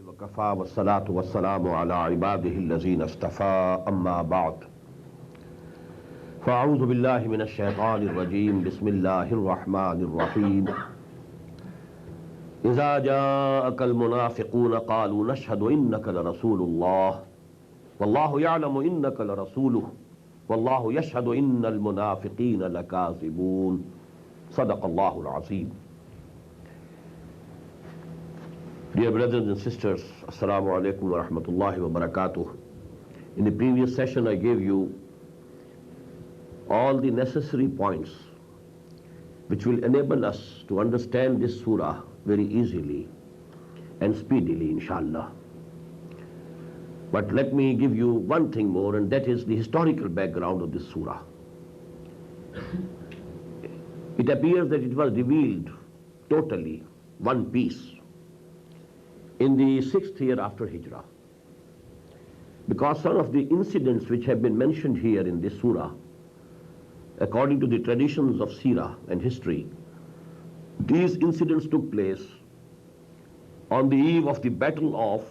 وكفى والصلاة والسلام على عباده الذين اصطفى أما بعد فأعوذ بالله من الشيطان الرجيم بسم الله الرحمن الرحيم إذا جاءك المنافقون قالوا نشهد إنك لرسول الله والله يعلم إنك لرسوله والله يشهد إن المنافقين لكاذبون صدق الله العظيم. Dear brothers and sisters, Assalamu alaikum wa rahmatullahi wa barakatuh. In the previous session I gave you all the necessary points which will enable us to understand this surah very easily and speedily, inshallah. But let me give you one thing more, and that is the historical background of this surah. It appears that it was revealed totally, one piece, in the 6th year after Hijrah. Because some of the incidents which have been mentioned here in this surah, according to the traditions of seerah and history, these incidents took place on the eve of the battle of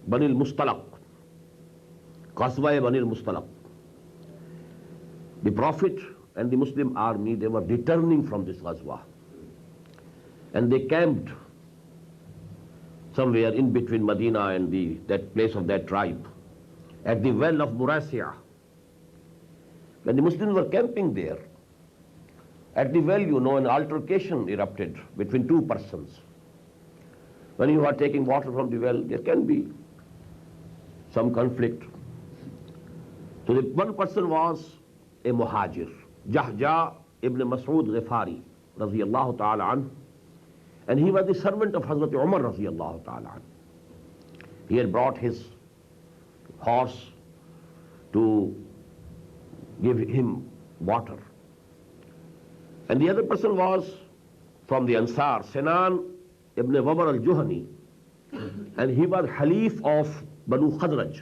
Bani al-Mustalaq, Qaswa Bani al-Mustalaq. The Prophet and the Muslim army, they were returning from this Ghazwa, and they camped somewhere in between Medina and that place of that tribe, at the well of Murasi'ah. When the Muslims were camping there, at the well, an altercation erupted between two persons. When you are taking water from the well, there can be some conflict. So the one person was a muhajir, Jahja ibn Mas'ud Ghifari, radiyallahu ta'ala anhu, and he was the servant of Hazrat Umar, radiyallahu ta'ala anhu. He had brought his horse to give him water. And the other person was from the Ansar, Sinan ibn Wamar al-Juhani, and he was Halif of Banu Khadraj.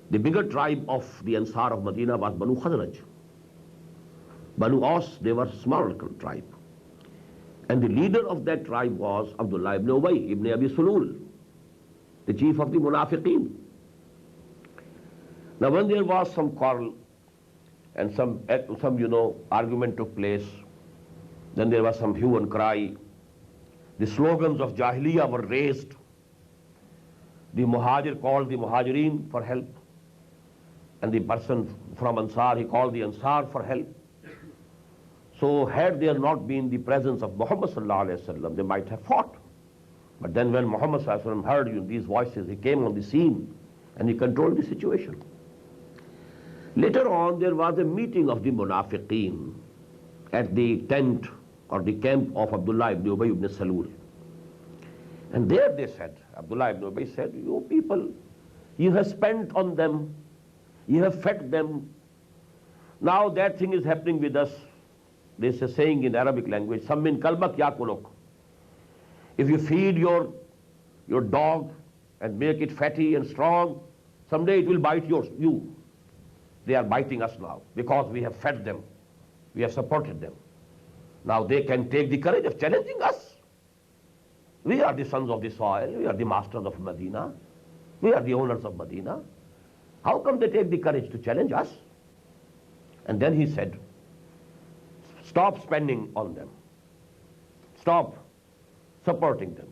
The bigger tribe of the Ansar of Medina was Banu Khadraj. Banu Aus, they were a smaller tribe. And the leader of that tribe was Abdullah ibn Ubay ibn Abi Sulul, the chief of the Munafiqeen. Now when there was some quarrel and some argument took place, then there was some hue and cry. The slogans of Jahiliyyah were raised. The Muhajir called the Muhajirin for help, and the person from Ansar, he called the Ansar for help. So had there not been the presence of Muhammad sallallahu alaihi wasallam, they might have fought. But then when Muhammad sallallahu alaihi wasallam heard these voices, he came on the scene and he controlled the situation. Later on, there was a meeting of the Munafiqeen at the tent or the camp of Abdullah ibn Ubay ibn Salul. And there they said, Abdullah ibn Ubay said, you people, you have spent on them, you have fed them. Now that thing is happening with us. There's a saying in Arabic language, Sammin kalbak yakuluk. If you feed your dog and make it fatty and strong, someday it will bite you. They are biting us now because we have fed them, we have supported them. Now they can take the courage of challenging us. We are the sons of the soil, we are the masters of Medina, we are the owners of Medina. How come they take the courage to challenge us? And then he said, stop spending on them. Stop supporting them.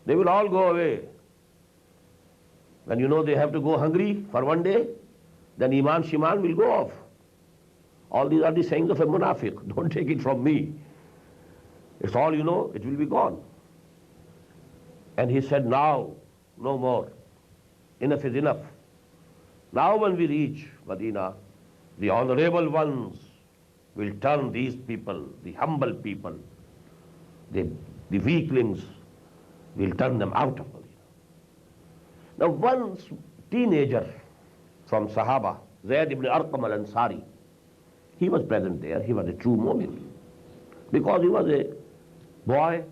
They will all go away. When they have to go hungry for one day, then Iman Shiman will go off. All these are the sayings of a munafiq. Don't take it from me. It's all it will be gone. And he said, now, no more. Enough is enough. Now when we reach Medina, the honorable ones will turn these people, the humble people, the weaklings, will turn them out of Medina. Now one teenager from Sahaba, Zayd ibn Arqam al-Ansari, he was present there. He was a true mu'min. Because he was a boy,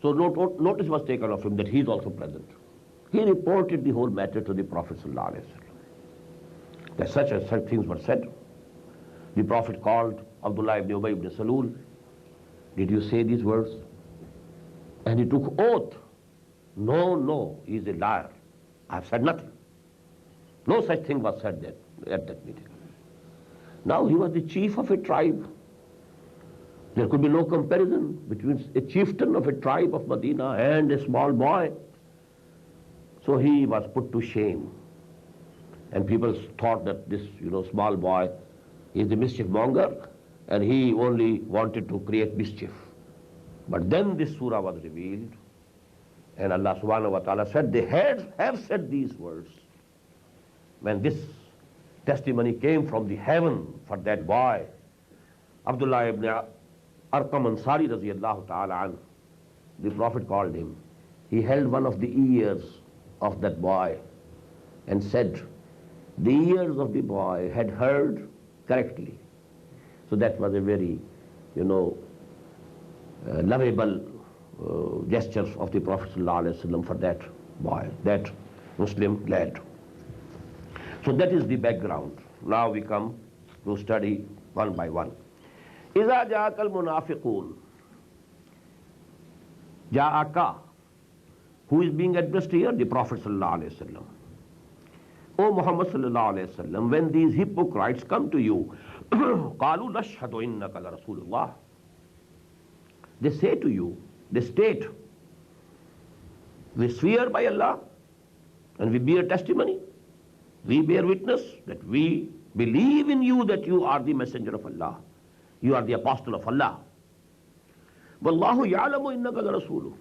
so notice was taken of him that he is also present. He reported the whole matter to the Prophet ﷺ. That such things were said. The Prophet called Abdullah ibn Ubay ibn Salul. Did you say these words? And he took oath No, no, he is a liar. I have said nothing. No such thing was said at that meeting. Now he was the chief of a tribe. There could be no comparison between a chieftain of a tribe of Medina and a small boy. So he was put to shame. And people thought that this, small boy is the mischief monger and he only wanted to create mischief. But then this surah was revealed and Allah subhanahu wa ta'ala said, they have said these words. When this testimony came from the heaven for that boy, Abdullah ibn Arqam Ansari radiyallahu ta'ala anhu, the Prophet called him. He held one of the ears of that boy and said, the ears of the boy had heard correctly. So that was a very, lovable gesture of the Prophet ﷺ for that boy, that Muslim lad. So that is the background. Now we come to study one by one. إِذَا جَاءَكَ الْمُنَافِقُونَ جَاءَكَ. Who is being addressed here? The Prophet ﷺ. O Muhammad ﷺ, when these hypocrites come to you, قَالُوا نَشْهَدُ إِنَّكَ لَرَسُولُ اللَّهِ. They say to you, they state, we swear by Allah and we bear testimony, we bear witness that we believe in you that you are the messenger of Allah. You are the apostle of Allah. وَاللَّهُ يَعْلَمُ إِنَّكَ لَرَسُولُهُ.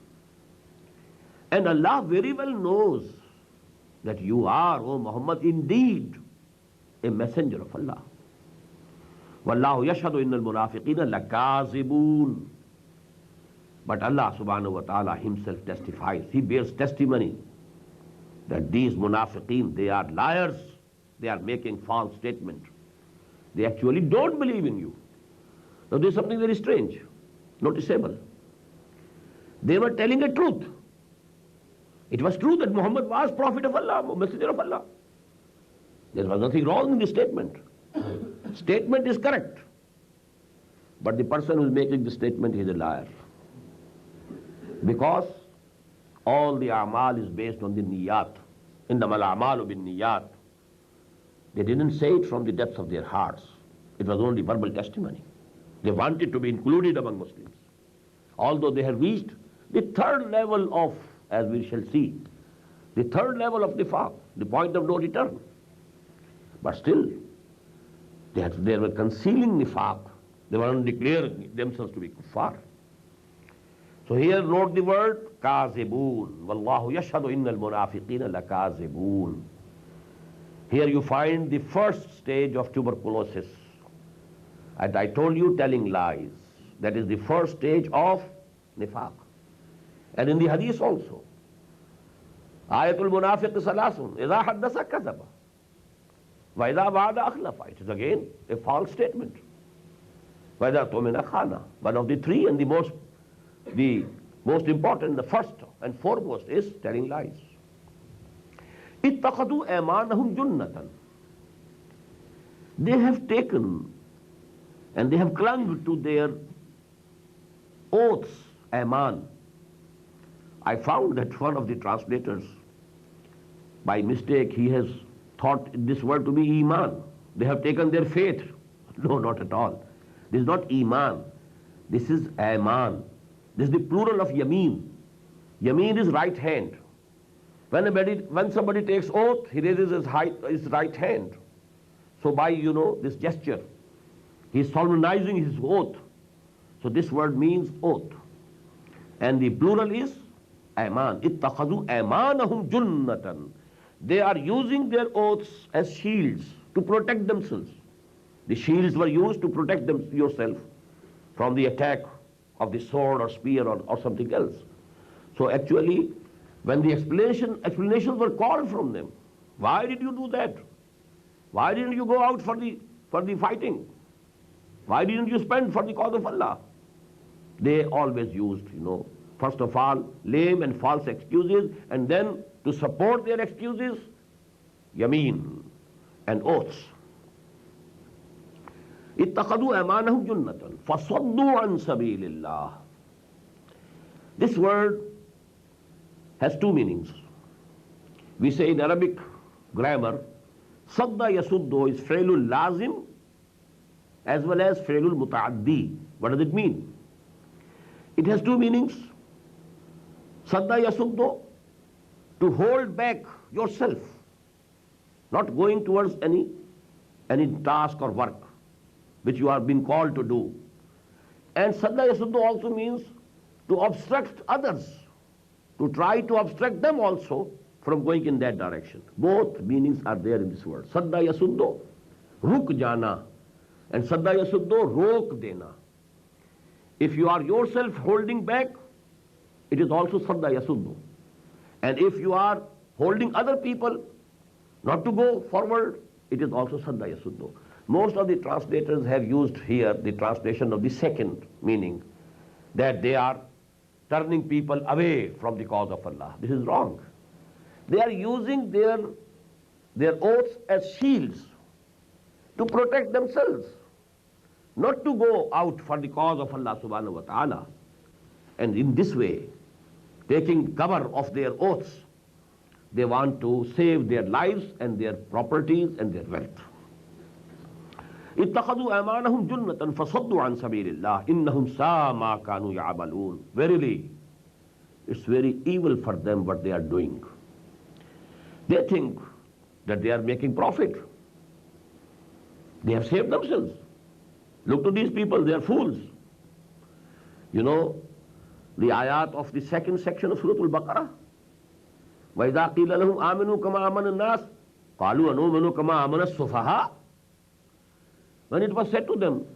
And Allah very well knows that you are, O Muhammad, indeed a messenger of Allah. وَاللَّهُ يَشْهَدُ إِنَّ الْمُنَافِقِينَ لَكَاذِبُونَ. But Allah subhanahu wa ta'ala himself testifies. He bears testimony that these munafiqeen, they are liars. They are making false statements. They actually don't believe in you. Now there is something very strange, noticeable. They were telling a truth. It was true that Muhammad was prophet of Allah, messenger of Allah. There was nothing wrong in the statement. Statement is correct. But the person who is making the statement is a liar. Because all the amal is based on the niyat. Innamal a'malu bin niyat. They didn't say it from the depths of their hearts. It was only verbal testimony. They wanted to be included among Muslims. Although they have reached the third level of, as we shall see, the third level of nifaq, the point of no return. But still, they were concealing nifaq. They were not declaring themselves to be kuffar. So here note the word kazibun. Wallahu yashhadu innal munafiqina lakazibun. Here you find the first stage of tuberculosis. And I told you, telling lies. That is the first stage of nifaq. And in the hadith also, ayatul munafiq salasun, idha haddasa kadhaba, wa idha wa'ada akhlafa. It is again a false statement. Wa idha tumina khana. One of the three and the most important, the first and foremost is telling lies. Ittakhadu aymanahum junnatan. They have taken and they have clung to their oaths, ayman. I found that one of the translators, by mistake, he has thought this word to be iman. They have taken their faith. No, not at all. This is not iman. This is ayman. This is the plural of yameen. Yameen is right hand. When somebody takes oath, he raises his right hand. So by, this gesture, he is solemnizing his oath. So this word means oath. And the plural is ayman. Ittakhadhu aymanahum junnatan. They are using their oaths as shields to protect themselves. The shields were used to protect yourself from the attack of the sword or spear or something else. So actually, when the explanations were called from them, why did you do that? Why didn't you go out for the fighting? Why didn't you spend for the cause of Allah? They always used, first of all, lame and false excuses, and then to support their excuses, yameen and oaths. اتخذوا أيمانهم جنة فصدوا عن سبيل الله. This word has two meanings. We say in Arabic grammar, sadda yasuddu is fi'lul lazim as well as fi'lul muta'addi. What does it mean? It has two meanings. Sadda yasuddu, to hold back yourself, not going towards any task or work which you are being called to do. And sadda yasuddu also means to obstruct others, to try to obstruct them also from going in that direction. Both meanings are there in this word. Sadda yasuddu, ruk jana, and sadda yasuddu, rok dena. If you are yourself holding back, it is also sadda yasuddu. And if you are holding other people not to go forward, it is also sadda yasuddu. Most of the translators have used here the translation of the second meaning, that they are turning people away from the cause of Allah. This is wrong. They are using their oaths as shields to protect themselves, not to go out for the cause of Allah subhanahu wa ta'ala. And in this way, taking cover of their oaths, they want to save their lives and their properties and their wealth. اتخذوا أيمانهم جنة فصدوا عن سبيل الله إنهم ساء ما كانوا يعملون. Verily, it's very evil for them what they are doing. They think that they are making profit. They have saved themselves. Look to these people, they are fools. You know the ayat of the second section of Surah Al-Baqarah? وَإِذَا قِيلَ لَهُمْ آمِنُوا كَمَا آمَنَ النَّاسِ قَالُوا أَنُؤْمِنُ كَمَا آمَنَ السُّفَهَاءُ. When it was said to them,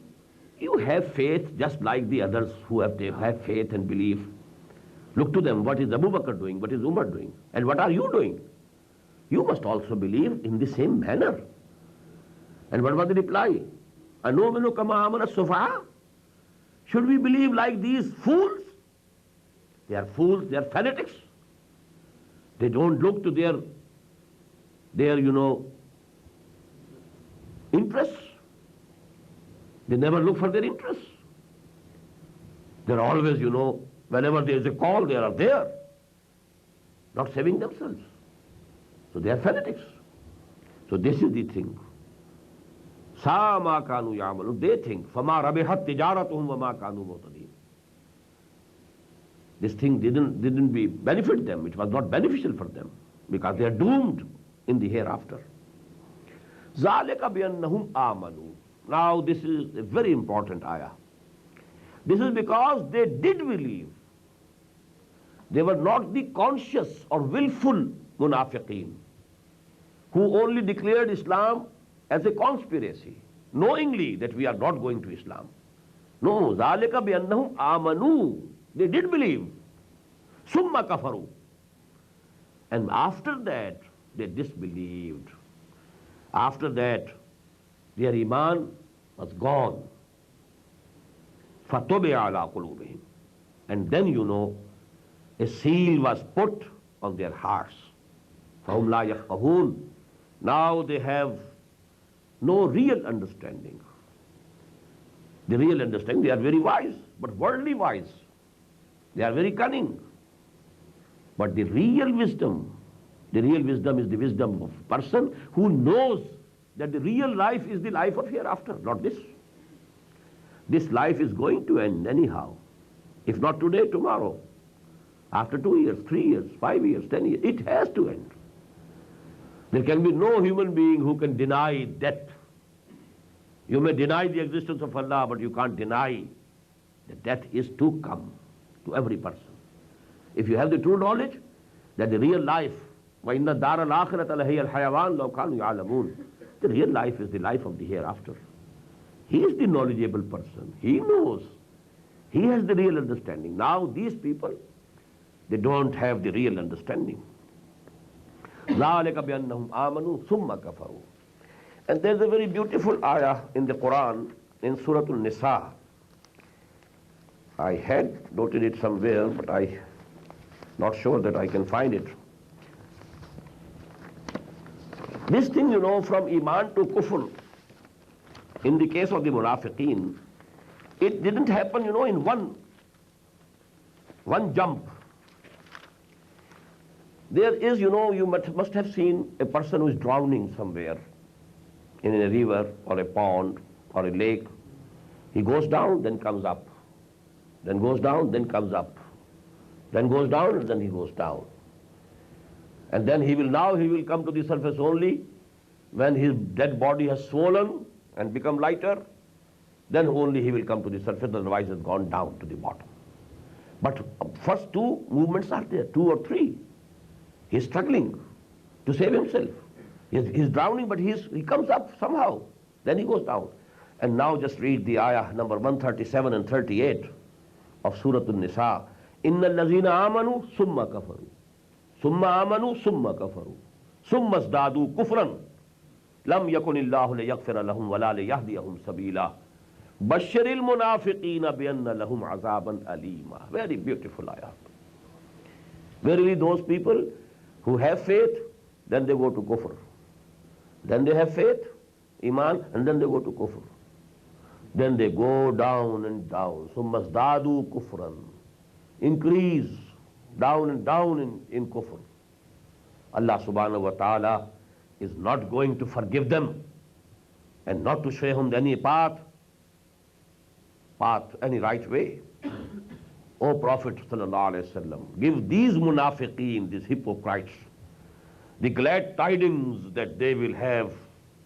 you have faith just like the others who have faith and belief. Look to them, what is Abu Bakr doing, what is Umar doing, and what are you doing? You must also believe in the same manner. And what was the reply? أَنُؤْمِنُ كَمَا آمَنَ السُّفَهَاءُ. Should we believe like these fools? They are fools, they are fanatics. They don't look to their interests. They never look for their interests. They're always, whenever there is a call, they are there, not saving themselves. So they are fanatics. So this is the thing. Sa ma kanu ya'malun. They think, fama rabihat tijaratuhum wa ma kanu muhtadin. This thing didn't benefit them. It was not beneficial for them because they are doomed in the hereafter. Zalika bi'annahum amanu. Now this is a very important ayah. This is because they did believe. They were not the conscious or willful munafiqeen who only declared Islam as a conspiracy, knowingly that we are not going to Islam. No, ذَلِكَ بِأَنَّهُمْ آمَنُوا. They did believe. Summa kafaru. And after that, they disbelieved. After that, their iman was gone. فَطُبِعَ عَلَىٰ قُلُوبِهِمْ. And then a seal was put on their hearts. فَهُمْ لَا يَفْقَهُونَ. Now they have no real understanding. The real understanding, they are very wise, but worldly wise. They are very cunning. But the real wisdom is the wisdom of a person who knows that the real life is the life of hereafter, not this. This life is going to end anyhow. If not today, tomorrow. After 2 years, 3 years, 5 years, 10 years, it has to end. There can be no human being who can deny death. You may deny the existence of Allah, but you can't deny that death is to come to every person. If you have the true knowledge that the real life, وَإِنَّ الدَّارَ الْآخِرَةَ لَهِيَ الْحَيَوَانُ لَوْ كَانُوا يَعْلَمُونَ. The real life is the life of the hereafter. He is the knowledgeable person. He knows. He has the real understanding. Now these people, they don't have the real understanding. ذَلِكَ بِأَنَّهُمْ آمَنُوا ثُمَّ كَفَرُوا. And there's a very beautiful ayah in the Qur'an, in Surah Al-Nisa. I had noted it somewhere, but I'm not sure that I can find it. This thing, from Iman to Kufr, in the case of the Munafiqeen, it didn't happen, in one jump. There is, you must have seen a person who is drowning somewhere in a river or a pond or a lake. He goes down, then comes up. Then goes down, then comes up. Then goes down, and then he goes down. And then he will come to the surface only when his dead body has swollen and become lighter. Then only he will come to the surface, otherwise he has gone down to the bottom. But first two movements are there, two or three. He is struggling to save himself. He is drowning, but he comes up somehow. Then he goes down. And now just read the ayah number 137 and 38 of Surah An-Nisa. Inna allazina amanu summa kafaru. Summa amanu summa kafaru. Summa zdadu kufran. Lam yakunillahu liyaghfira lahum wala liyahdiyahum sabila. Bashiril munafiqina bi anna lahum azaban alima. Very beautiful ayah. Verily those people who have faith, then they go to kufr. Then they have faith, iman, and then they go to kufr. Then they go down and down. Summa zdadu kufran. Increase down and down in kufr. Allah subhanahu wa ta'ala is not going to forgive them and not to show them any path, any right way. O Prophet sallallahu alaihi wasallam, give these munafiqeen, these hypocrites, the glad tidings that they will have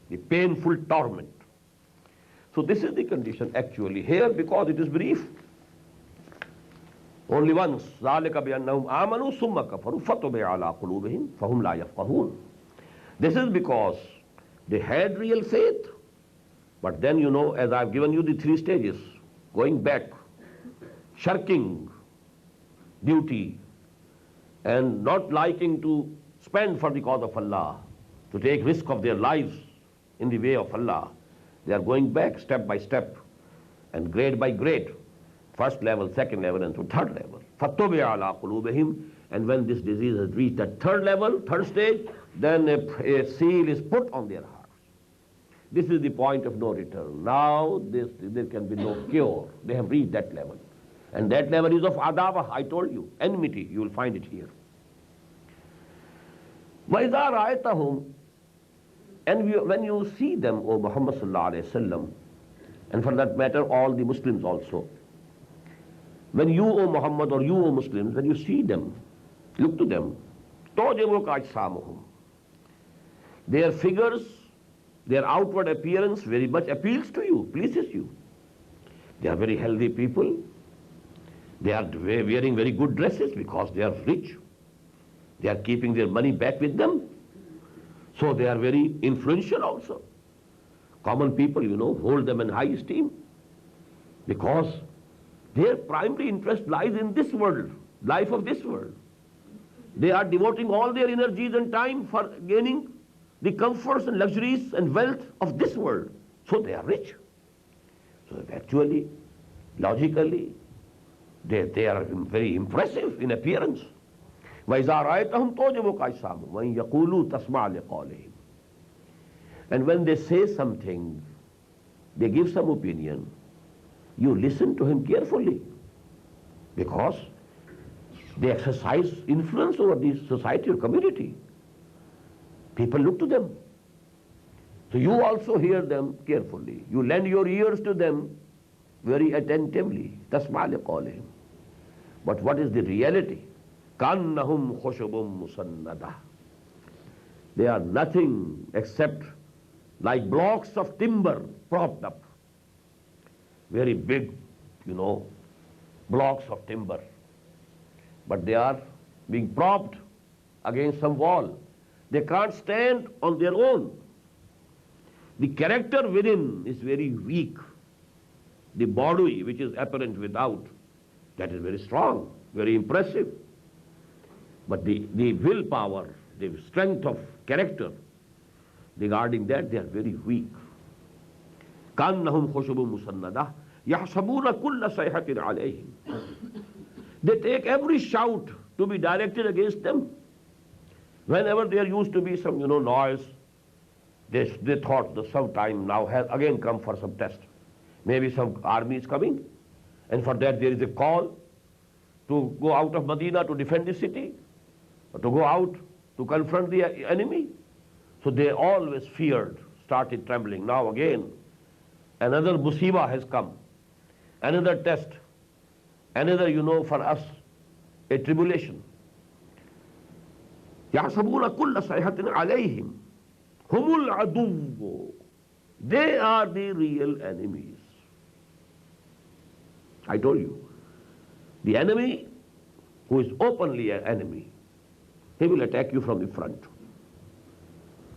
the painful torment. So this is the condition actually here, because it is brief. Only once. ذَلِكَ بِأَنَّهُمْ آمَنُوا ثُمَّ كَفَرُوا فَطُبِعَ عَلَىٰ قُلُوبِهِمْ فَهُمْ لَا يَفْقَهُونَ. This is because they had real faith, but then as I've given you the three stages, going back, shirking duty, and not liking to spend for the cause of Allah, to take risk of their lives in the way of Allah. They are going back step by step and grade by grade. First level, second level, and to third level. فَطُبِعَ عَلَىٰ قُلُوبِهِمْ. And when this disease has reached that third level, third stage, then a seal is put on their hearts. This is the point of no return. Now there can be no cure. They have reached that level. And that level is of adawah, I told you, enmity. You will find it here. وَإِذَا رَأَيْتَهُمْ. And when you see them, O Muhammad sallallahu alayhi wa sallam, and for that matter all the Muslims also, when you, O Muhammad, or you, O Muslims, when you see them, look to them, تُعْجِبُكَ أَجْسَامُهُمْ. Their figures, their outward appearance very much appeals to you, pleases you. They are very healthy people. They are wearing very good dresses because they are rich. They are keeping their money back with them. So they are very influential also. Common people, hold them in high esteem because their primary interest lies in this world, life of this world. They are devoting all their energies and time for gaining the comforts and luxuries and wealth of this world. So they are rich. So actually, logically, they are very impressive in appearance. وَإِذَا رَأَيْتَهُمْ تُعْجِبُكَ أَجْسَامُهُمْ وَإِنْ يَقُولُوا تَسْمَعْ لِقَوْلِهِمْ. And when they say something, they give some opinion, you listen to him carefully, because they exercise influence over the society or community. People look to them. So you also hear them carefully. You lend your ears to them very attentively. تَسْمَعْ لِقَوْلِهِمْ. But what is the reality? كَأَنَّهُمْ خُشُبٌ مُسَنَّدَةٌ. They are nothing except like blocks of timber propped up. Very big, blocks of timber. But they are being propped against some wall. They can't stand on their own. The character within is very weak. The body, which is apparent without, that is very strong, very impressive. But the willpower, the strength of character, regarding that they are very weak. كَأَنَّهُمْ خُشُبٌ مُسَنَّدَةٌ يَحْسَبُونَ كُلَّ صَيْحَةٍ عَلَيْهِمْ. They take every shout to be directed against them. Whenever there used to be some noise, they thought that some time now has again come for some test. Maybe some army is coming, and for that there is a call to go out of Medina to defend the city. to go out to confront the enemy. So they always feared, started trembling. Now again, another musibah has come, another test, another, for us, a tribulation. يَحْسَبُونَ كُلَّ صَيْحَةٍ عَلَيْهِمْ هُمُ الْعَدُوُّ. They are the real enemies. I told you, the enemy who is openly an enemy, he will attack you from the front.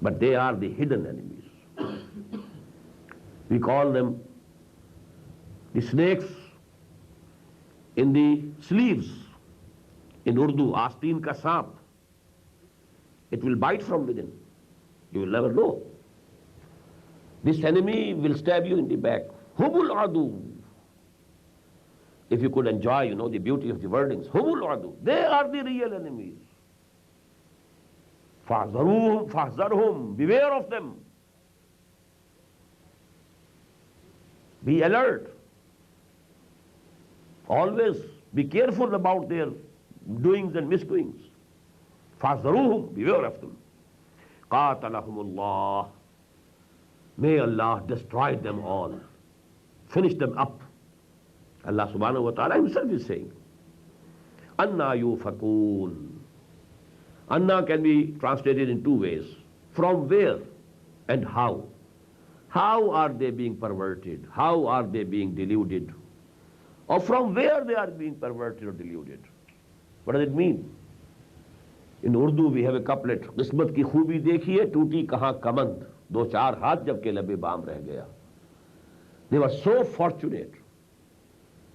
But they are the hidden enemies. We call them the snakes in the sleeves. In Urdu, Asteen ka saap. It will bite from within. You will never know. This enemy will stab you in the back. Humul adu. If you could enjoy, the beauty of the wordings. Humul adu. They are the real enemies. Fahzaruhum, fahzarhum. Beware of them. Be alert. Always be careful about their doings and misdoings. Fahzaruhum. Beware of them. Qatalahumullah. May Allah destroy them all. Finish them up. Allah subhanahu wa ta'ala himself is saying, Anna yufakun. Anna can be translated in two ways. From where and how? How are they being perverted? How are they being deluded? Or from where they are being perverted or deluded? What does it mean? In Urdu we have a couplet, Qismat ki khubi dekhiye, tuti kahan kamand. Do char haath jabke labe baam reh gaya. They were so fortunate.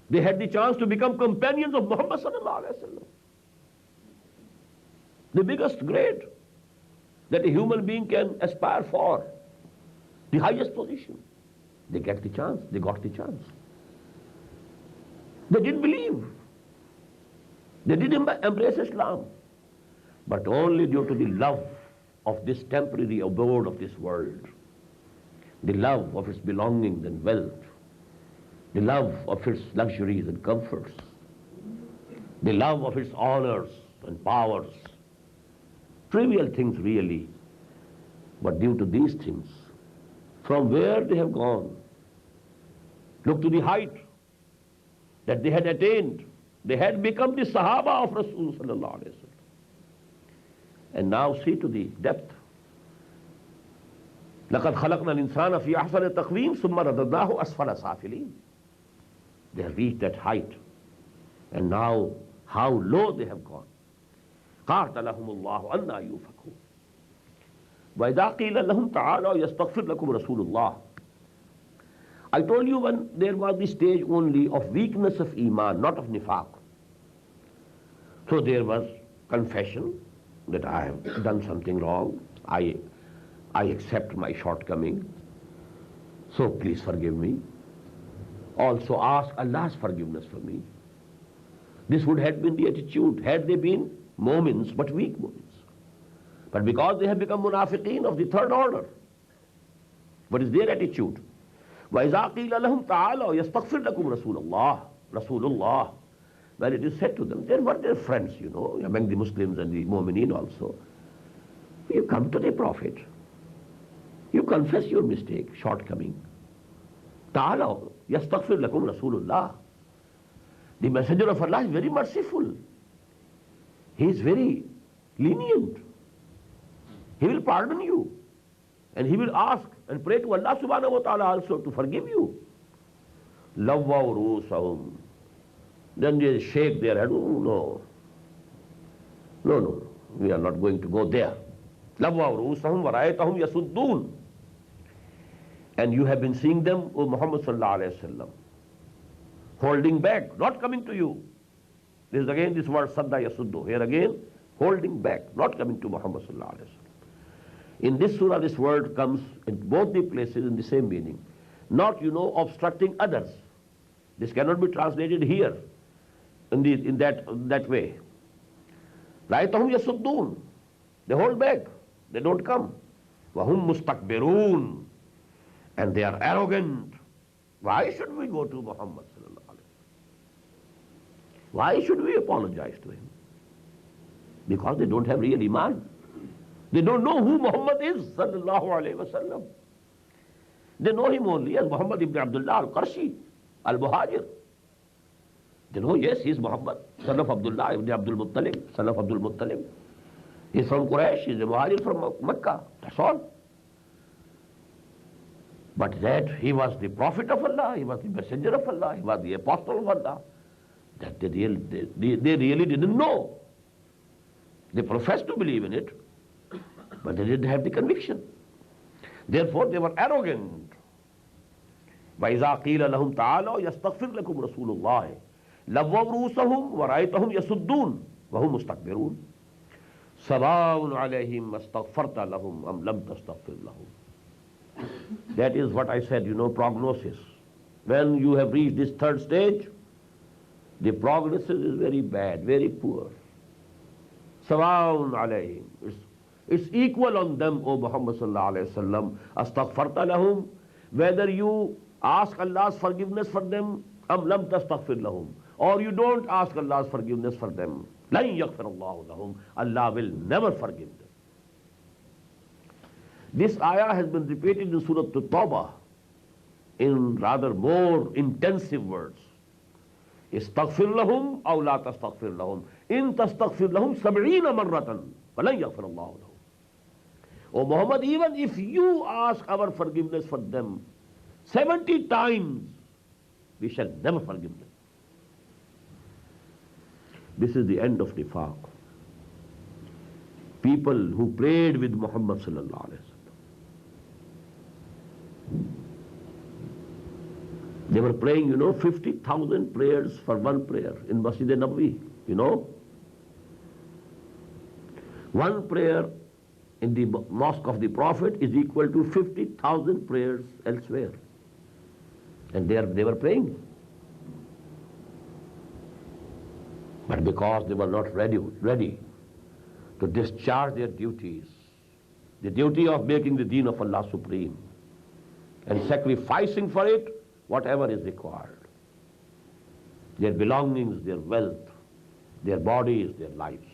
They had the chance to become companions of Muhammad sallallahu alaihi wasallam. The biggest grade that a human being can aspire for. The highest position. They get the chance. They got the chance. They didn't believe. They didn't embrace Islam. But only due to the love of this temporary abode of this world, the love of its belongings and wealth, the love of its luxuries and comforts, the love of its honors and powers, trivial things really, but due to these things, from where they have gone, look to the height that they had attained. They had become the Sahaba of Rasul sallallahu alaihi wasallam. And now see to the depth. لَقَدْ خَلَقْنَا الْإِنسَانَ فِي أَحْسَنِ تَقْوِيمٍ ثُمَّ رَدَدْنَاهُ أَسْفَلَ سَافِلِينَ. They have reached that height. And now, how low they have gone. قَاتَلَهُمُ اللَّهُ أَنَّا يُؤْفَكُونَ. وَإِذَا قِيلَ لَهُمْ تَعَالَوْا يَسْتَغْفِرْ لَكُمْ رَسُولُ اللَّهِ. I told you when there was the stage only of weakness of Iman, not of Nifaq. So there was confession that I have done something wrong. I accept my shortcoming. So please forgive me. Also ask Allah's forgiveness for me. This would have been the attitude had they been moments, but weak moments. But because they have become munafiqeen of the third order, what is their attitude? وَإِذَا قِيلَ لَهُمْ تَعَالَوْا يَسْتَغْفِرْ لَكُمْ رَسُولُ اللَّهِ. Well, it is said to them, they were their friends, among the Muslims and the Mu'mineen also. You come to the Prophet. You confess your mistake, shortcoming. Ta'alaw, yastaghfir lakum Rasulullah. The Messenger of Allah is very merciful. He is very lenient. He will pardon you. And he will ask and pray to Allah subhanahu wa ta'ala also to forgive you. Lawwaw rusahum. Then they shake their head. Oh, no, we are not going to go there. Lawwaw rusahum wa ra'aytahum yasuddun. And you have been seeing them, O Muhammad sallallahu alayhi wa sallam, holding back, not coming to you. This is again this word sadda yasuddu. Here again, holding back, not coming to Muhammad sallallahu alayhi wa sallam. In this surah, this word comes in both the places in the same meaning. Not, obstructing others. This cannot be translated here in that way. Ra'aytahum yasuddun. They hold back. They don't come. Wahum mustakbirun. And they are arrogant. Why should we go to Muhammad sallallahu alaihi wasallam? Why should we apologize to him? Because they don't have real iman. They don't know who Muhammad is, sallallahu alayhi wa sallam. They know him only as Muhammad ibn Abdullah al-Qarshi, al-Muhajir. They know, yes, he is Muhammad, son of Abdullah ibn Abdul Muttalib, son of Abdul Muttalib. He is from Quraysh, he is a Muhajir from Mecca, that's all. But that he was the Prophet of Allah, he was the Messenger of Allah, he was the Apostle of Allah, that they really didn't know. They professed to believe in it, but they didn't have the conviction. Therefore, they were arrogant. وَإِذَا قِيلَ لَهُمْ تَعَالَوْا يَسْتَغْفِرْ لَكُمْ رَسُولُ اللَّهِ لَوَّوْا رُؤُوسَهُمْ وَرَأَيْتَهُمْ يَصُدُّونَ وَهُمْ مُسْتَكْبِرُونَ سَوَاءٌ عَلَيْهِمْ أَسْتَغْفَرْتَ لَهُمْ أَمْ لَمْ تَسْتَغْفِرْ لَهُمْ. That is what I said, prognosis. When you have reached this third stage, the prognosis is very bad, very poor. Sawa'un alayhim. It's equal on them, O Muhammad sallallahu alayhi wa sallam. Astaghfarta lahum. Whether you ask Allah's forgiveness for them, am lam tastaghfir lahum. Or you don't ask Allah's forgiveness for them. Lan yaghfir Allahu lahum. Allah will never forgive them. This ayah has been repeated in Surah At-Tawbah in rather more intensive words. Istaghfir lahum aw la tastaghfir lahum. In tastaghfir lahum 70 marratan. Walan yaghfir Allahu lahum. O Muhammad, even if you ask our forgiveness for them 70 times, we shall never forgive them. This is the end of nifaq. People who prayed with Muhammad sallallahu alaihi wasallam. They were praying, 50,000 prayers for one prayer in Masjid al-Nabawi, One prayer in the mosque of the Prophet is equal to 50,000 prayers elsewhere. And they were praying. But because they were not ready to discharge their duties, the duty of making the deen of Allah supreme, and sacrificing for it whatever is required. Their belongings, their wealth, their bodies, their lives.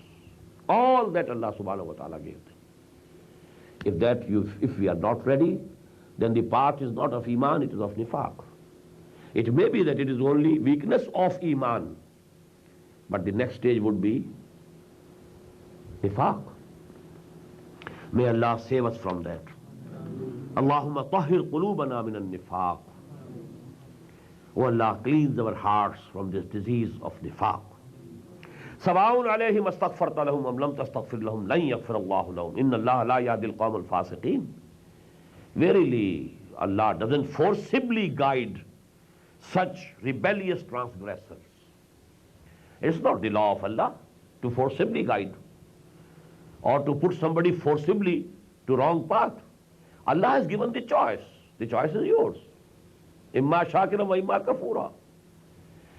All that Allah subhanahu wa ta'ala gave them. If we are not ready, then the path is not of iman, it is of nifaq. It may be that it is only weakness of iman, but the next stage would be nifaq. May Allah save us from that. Allahumma tahhir qulubana min al-nifaq. O Allah, cleanse our hearts from this disease of nifaq. Sawa'un alayhim astaghfarta lahum am lam tastaghfir lahum lan yaghfir Allahu lahum. Inna Allah la yahdi al-qawm al-fasiqeen. Verily, Allah doesn't forcibly guide such rebellious transgressors. It's not the law of Allah to forcibly guide or to put somebody forcibly to wrong path. Allah has given the choice. The choice is yours. Imma shakira wa imma kafura.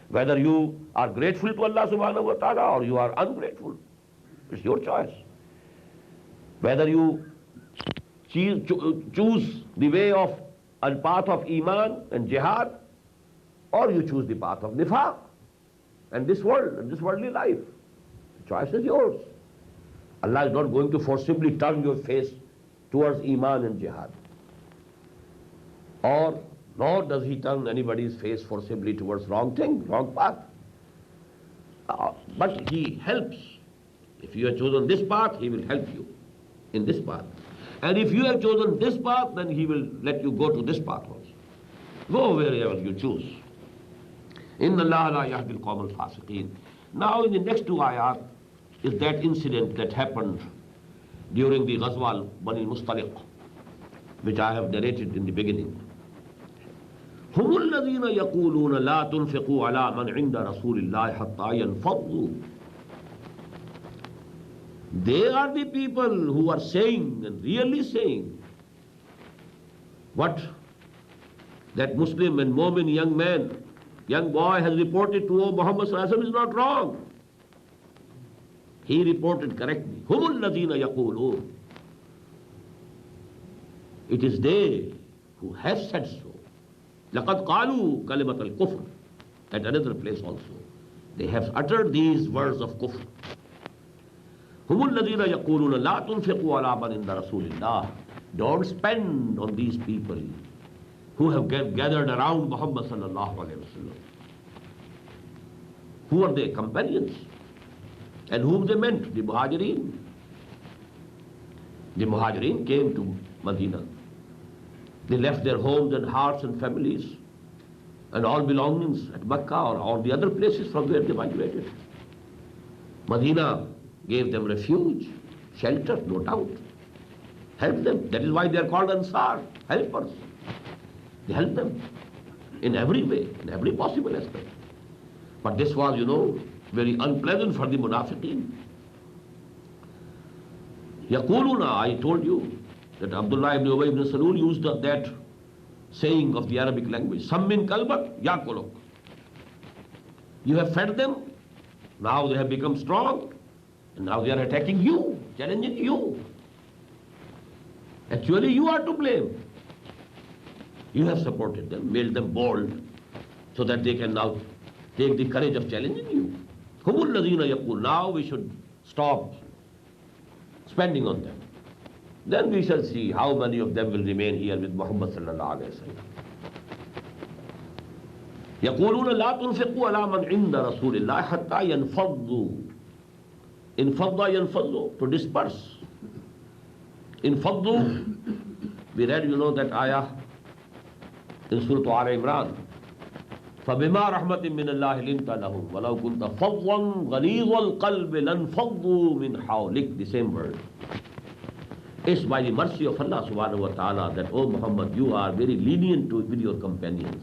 Whether you are grateful to Allah subhanahu wa ta'ala or you are ungrateful. It's your choice. Whether you choose the way of a path of iman and jihad, or you choose the path of nifaq and this world and this worldly life. The choice is yours. Allah is not going to forcibly turn your face towards iman and jihad. Or nor does he turn anybody's face forcibly towards wrong thing, wrong path. But he helps. If you have chosen this path, he will help you in this path. And if you have chosen this path, then he will let you go to this path also. Go wherever you choose. Inna Allah la yahdi al-qawm al-fasiqeen. Now in the next two ayat is that incident that happened during the Ghazwa Bani al-Mustaliq, which I have narrated in the beginning. هم الذين يقولون لا تنفقوا على من عند رسول الله حتى ينفضوا. They are the people who are saying and really saying what that Muslim and Mu'min young boy has reported to Muhammad sallallahu alaihi wasallam is not wrong. He reported correctly. هم الذين يقولون. It is they who have said so. لَقَدْ قَالُوا كَلِمَةَ الْكُفْرِ. At another place also. They have uttered these words of kufr. هم الذين يقولون لا تنفقوا على من عند رسول الله. Don't spend on these people who have gathered around Muhammad sallallahu alaihi wasallam. Who are their companions? And whom they meant? The Muhajirin. The Muhajirin came to Medina. They left their homes and hearts and families and all belongings at Mecca or all the other places from where they migrated. Medina gave them refuge, shelter, no doubt. Helped them. That is why they are called Ansar, helpers. They helped them in every way, in every possible aspect. But this was, very unpleasant for the Munafiqeen. Yaquluna, I told you that Abdullah ibn Ubay ibn Salul used that saying of the Arabic language, Sammin kalbak yakuluk. You have fed them, now they have become strong, and now they are attacking you, challenging you. Actually, you are to blame. You have supported them, made them bold, so that they can now take the courage of challenging you. Humul ladina yaqul. Now we should stop spending on them. Then we shall see how many of them will remain here with Muhammad sallallahu alaihi wasallam. يقولون لا تنفقوا على من عند رسول الله حتى ينفضوا. انفض ينفض, to disperse. انفضوا, we read, that ayah in Surah Al-Imran. فبما رحمة من الله لنت لهم ولو كنت فظا غليظ القلب لانفضوا من حولك. The same word. It's by the mercy of Allah subhanahu wa ta'ala that, O Muhammad, you are very lenient with your companions.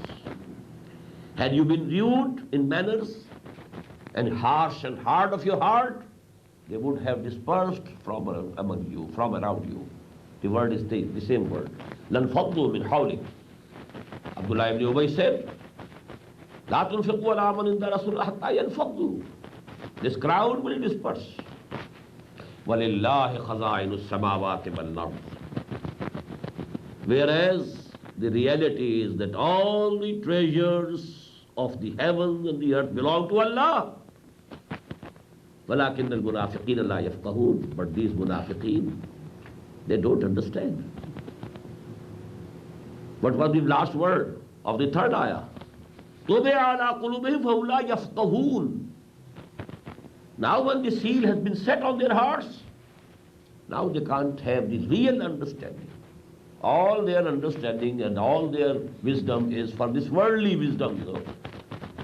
Had you been rude in manners and harsh and hard of your heart, they would have dispersed from among you, from around you. The word is the same word. لانفضوا من حولك. Abdullah ibn Ubay said, لا تنفقوا على من عند رسول الله حتى ينفضوا. This crowd will disperse. وَلِلَّهِ خَزَائِنُ السَّمَاوَاتِ وَالْأَرْضِ. Whereas the reality is that all the treasures of the heavens and the earth belong to Allah. وَلَكِنَّ الْمُنَافِقِينَ لَا يَفْقَهُونَ. But these munafiqeen, they don't understand. What was the last word of the third ayah? طُبِعَ عَلَىٰ قُلُوبِهِمْ فَهُمْ لَا يَفْقَهُونَ. Now when the seal has been set on their hearts, now they can't have the real understanding. All their understanding and all their wisdom is for this worldly wisdom,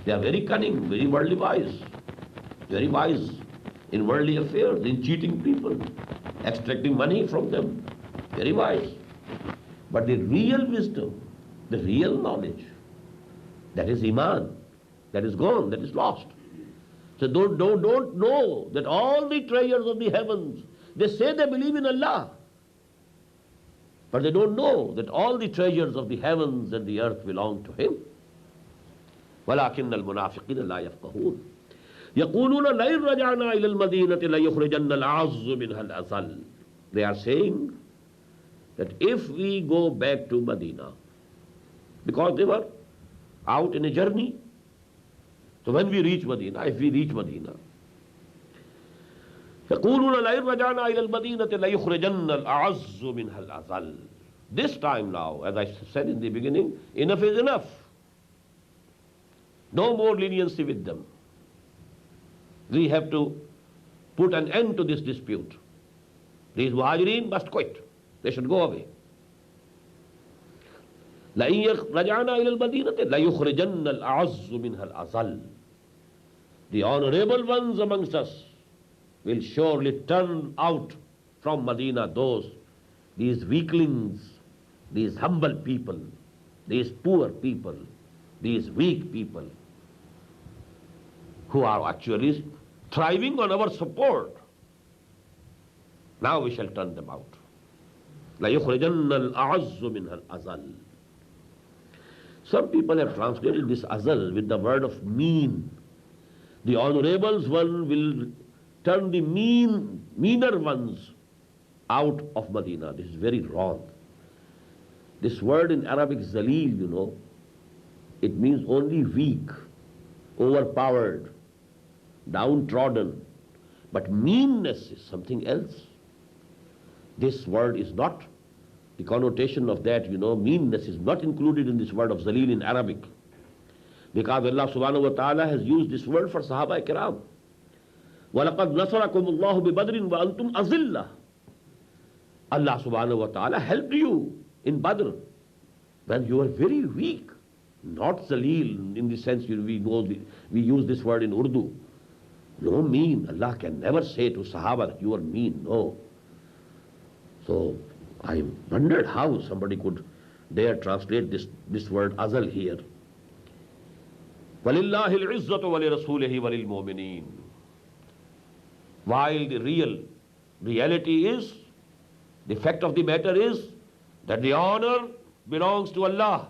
They are very cunning, very worldly wise. Very wise in worldly affairs, in cheating people, extracting money from them. Very wise. But the real wisdom, the real knowledge, that is Iman, that is gone, that is lost. So don't know that all the treasures of the heavens, they say they believe in Allah, but they don't know that all the treasures of the heavens and the earth belong to Him. وَلَكِنَّ الْمُنَافِقِينَ لَا يَفْقَهُونَ. يَقُولُونَ لَئِن رَجَعْنَا إِلَى الْمَدِينَةِ لَيُخْرِجَنَّ الْأَعَزُّ مِنْهَا الْأَذَلَّ. They are saying that if we go back to Medina, because they were out in a journey, so when we reach Medina, if we reach Medina, يَقُولُونَ لَئِن رَجَعْنَا إِلَى الْمَدِينَةِ لَيُخْرِجَنَّ الْأَعَزُّ مِنْهَا الْأَذَلَّ. This time now, as I said in the beginning, enough is enough. No more leniency with them. We have to put an end to this dispute. These Muhajirin must quit. They should go away. لَإِن رَجَعْنَا إِلَى الْمَدِينَةِ لَيُخْرِجَنَّ الْأَعَزُّ مِنْهَا الْأَذَلَّ. The honorable ones amongst us will surely turn out from Medina these weaklings, these humble people, these poor people, these weak people, who are actually thriving on our support. Now we shall turn them out. لَيُخْرِجَنَّ الْأَعَزُّ مِنْهَا الْأَذَلَّ. Some people have translated this azal with the word of mean. The honorables one will turn the meaner ones out of Medina. This is very wrong. This word in Arabic, zalil, it means only weak, overpowered, downtrodden, But meanness is something else. This word is not, the connotation of that, meanness is not included in this word of Zalil in Arabic. Because Allah subhanahu wa ta'ala has used this word for Sahaba Kiram. وَلَقَدْ نَصَرَكُمُ اللَّهُ بِبَدْرٍ وَأَنْتُمْ أَذِلَّةٌ. Allah subhanahu wa ta'ala helped you in Badr when you were very weak. Not Zalil in the sense we use this word in Urdu. No, mean. Allah can never say to Sahaba that you are mean. No. So I wondered how somebody could dare translate this word azal here. وَلِلَّهِ الْعِزَّةُ وَلِرَسُولِهِ وَلِلْمُؤْمِنِينَ. While the reality is, the fact of the matter is that the honor belongs to Allah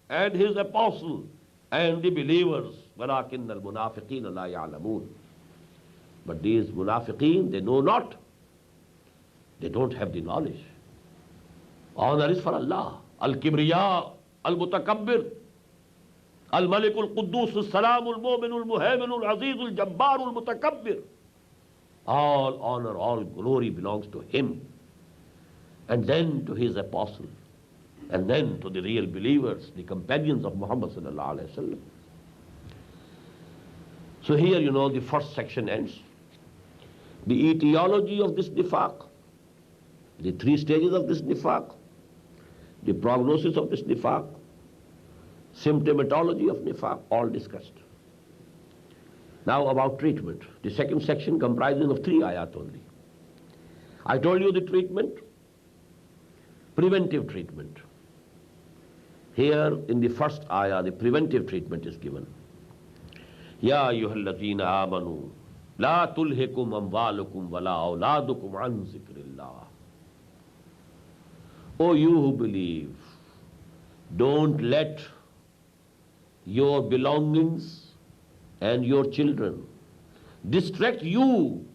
and His apostle and the believers. وَلَكِنَّ الْمُنَافِقِينَ لَا يَعْلَمُونَ. But these munafiqeen, they know not. They don't have the knowledge. Honor is for Allah. Al-Kibriya, Al-Mutakabbir, Al-Malik Al-Quddus, Al-Salam, Al-Mu'min, Al-Muhaymin, Al-Aziz, Al-Jabbar, Al-Mutakabbir. All honor, all glory belongs to Him. And then to His apostle. And then to the real believers, the companions of Muhammad sallallahu alayhi wa sallam. So here, the first section ends. The etiology of this nifaq, the three stages of this nifaq, the prognosis of this nifaq, symptomatology of nifaq, all discussed. Now about treatment. The second section comprises of 3 ayat only. I told you the treatment, preventive treatment. Here in the first ayah, the preventive treatment is given. Ya ayyuhalladhina amanu la tulhikum amwalukum wala awladukum an zikrillah. O you who believe, don't let your belongings and your children distract you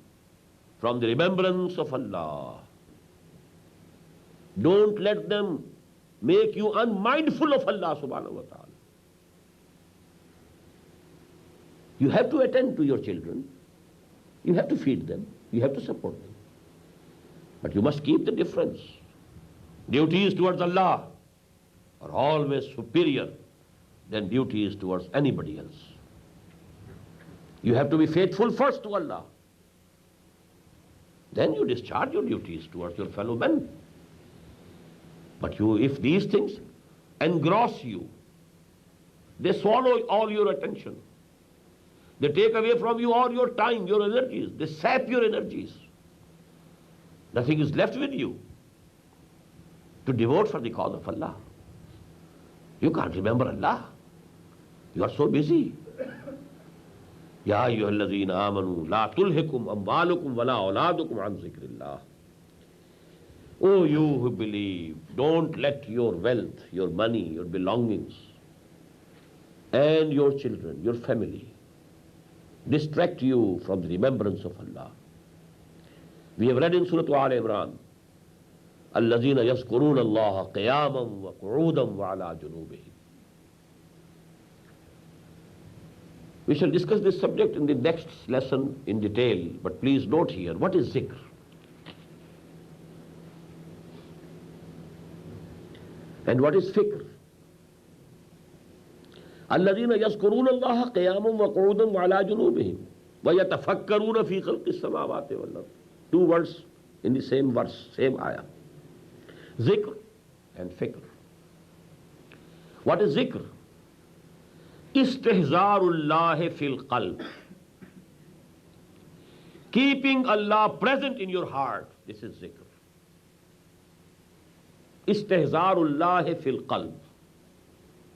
from the remembrance of Allah. Don't let them make you unmindful of Allah subhanahu wa ta'ala. You have to attend to your children. You have to feed them. You have to support them. But you must keep the difference. Duties towards Allah are always superior than duties towards anybody else. You have to be faithful first to Allah. Then you discharge your duties towards your fellow men. But if these things engross you, they swallow all your attention, they take away from you all your time, your energies, they sap your energies, nothing is left with you to devote for the cause of Allah. You can't remember Allah. You are so busy. Ya ayyuhalladhina amanu la tulhikum amwalukum wala awladukum an zikrillah. Oh, you who believe, don't let your wealth, your money, your belongings, and your children, your family, distract you from the remembrance of Allah. We have read in Surah Al-Imran, الَّذِينَ يَذْكُرُونَ اللَّهَ قِيَامًا وَقُعُودًا وَعَلَى جُنُوبِهِمْ. We shall discuss this subject in the next lesson in detail, but please note here, what is zikr? And what is fikr? الَّذِينَ يَذْكُرُونَ اللَّهَ قِيَامًا وَقُعُودًا وَعَلَى جُنُوبِهِمْ وَيَتَفَكَّرُونَ فِي خَلْقِ السَّمَاوَاتِ وَالْأَرْضِ. 2 words in the same verse, same ayah. Zikr and fikr. What is zikr? Istihzarullahi fil qalb. Keeping Allah present in your heart. This is zikr. Istihzarullahi fil qalb.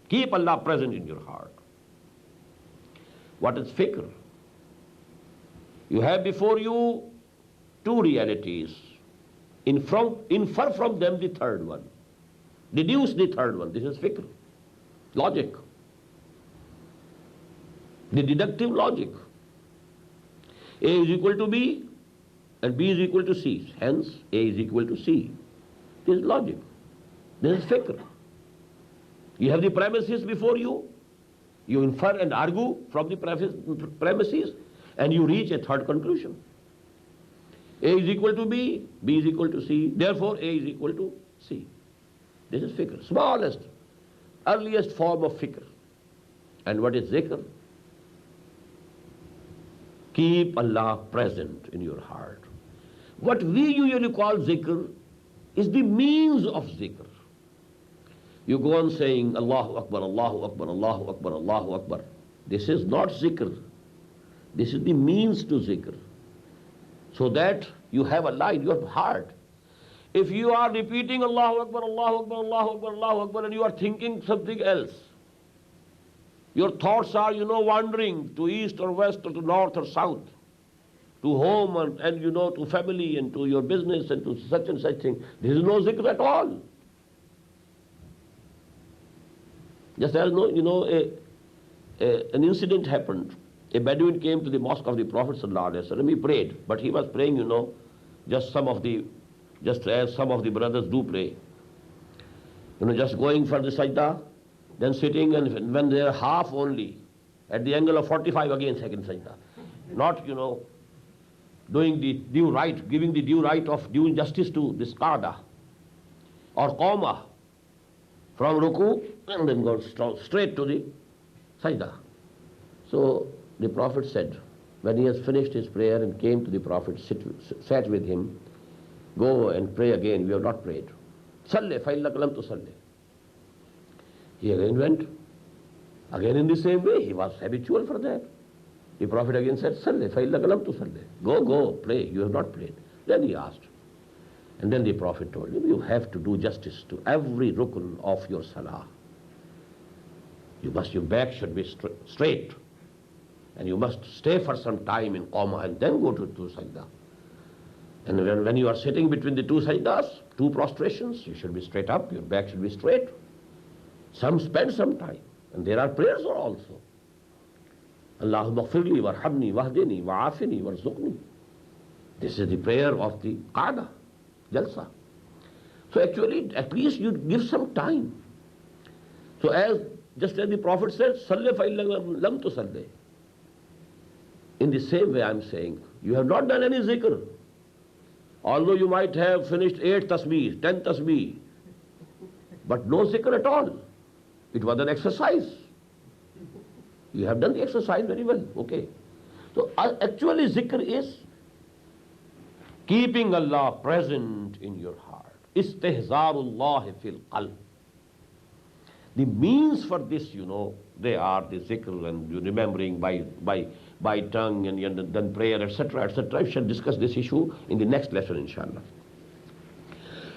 Keep Allah present in your heart. What is fikr? You have before you 2 realities. Infer from them the third one. Deduce the third one. This is fikr. Logic. The deductive logic. A is equal to B and B is equal to C. Hence, A is equal to C. This is logic. This is fikr. You have the premises before you. You infer and argue from the premises and you reach a third conclusion. A is equal to B, B is equal to C, therefore A is equal to C. This is fikr, smallest, earliest form of fikr. And what is zikr? Keep Allah present in your heart. What we usually call zikr is the means of zikr. You go on saying Allahu Akbar, Allahu Akbar, Allahu Akbar, Allahu Akbar. This is not zikr. This is the means to zikr. So that you have Allah in your heart. If you are repeating Allahu Akbar, Allahu Akbar, Allahu Akbar, Allahu Akbar, and you are thinking something else, your thoughts are, wandering to east or west or to north or south, to home and to family and to your business and to such and such thing. There is no zikr at all. Just as an incident happened. A Bedouin came to the mosque of the Prophet ﷺ. He prayed, but he was praying, just as some of the brothers do pray. Just going for the sajda, then sitting, and when they are half only, at the angle of 45 again second sajda. Not, doing the due right, giving the due right of due justice to this qada or qawma from ruku, and then go straight to the sajda. So the Prophet said, when he has finished his prayer and came to the Prophet, sat with him, go and pray again, we have not prayed. Salli, فَإِنَّكَ لَمْ تُصَلِّ. He again went, again in the same way, he was habitual for that. The Prophet again said, Salli, فَإِنَّكَ لَمْ تُصَلِّ. Go, pray, you have not prayed. Then he asked. And then the Prophet told him, you have to do justice to every rukun of your salah. Your back should be straight. And you must stay for some time in qawma and then go to sajda. And when you are sitting between the two sajdas, two prostrations, you should be straight up, your back should be straight. Spend some time. And there are prayers also. Allahumma ghfirli warhamni wahdini wa'afini warzuqni. This is the prayer of the qada, jalsa. So actually, at least you give some time. So just as the Prophet said, Salli fa'illam lam tusalli. In the same way I am saying, you have not done any zikr. Although you might have finished 8 tasbih, 10 tasbih, but no zikr at all. It was an exercise. You have done the exercise very well, okay. So actually zikr is keeping Allah present in your heart. Istihzarullah fil qalb. The means for this, they are the zikr and remembering by tongue and then prayer, etc., etc. We shall discuss this issue in the next lesson, inshallah.